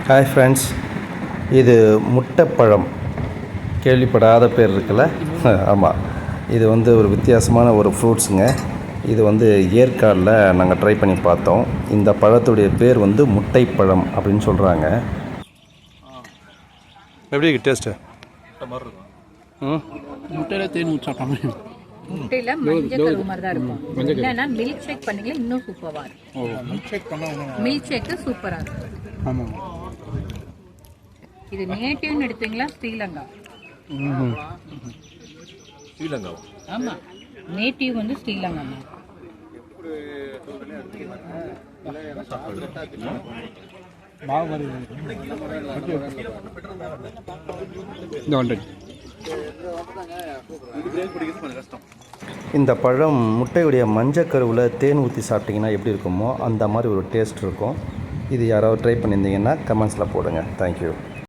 Hi friends, இது முட்டைப்பழம். கேள்விப்படாத பேர் இருக்குல்ல? ஆமாம், இது வந்து ஒரு வித்தியாசமான ஒரு ஃப்ரூட்ஸுங்க. இது வந்து ஏற்காடில் நாங்கள் ட்ரை பண்ணி பார்த்தோம். இந்த பழத்துடைய பேர் வந்து முட்டைப்பழம் அப்படின்னு சொல்கிறாங்க. எப்படி இருக்கு டேஸ்ட்டு? முட்டையில் தேன் ஊற்றாட்டாங்க. முட்டையில் மஞ்சள் கருவு மாதிரி தான் இருக்கும். என்னன்னா மில்க் ஷேக் பண்ணிக்கலாம், இன்னும் சூப்பராக இருக்கும். மில்க் ஷேக்கு சூப்பராக இருக்கும். ஆமாம், இது நேட்டிவ்னு எடுத்தீங்களா? ஸ்ரீலங்கா. ஆமாம், நேட்டிவ் வந்து ஸ்ரீலங்கா. இந்த பழம் முட்டையுடைய மஞ்சள் கருவில் தேன் ஊற்றி சாப்பிட்டிங்கன்னா எப்படி இருக்குமோ அந்த மாதிரி ஒரு டேஸ்ட் இருக்கும். இது யாராவது ட்ரை பண்ணியிருந்தீங்கன்னா கமெண்ட்ஸில் போடுங்க. தேங்க்யூ.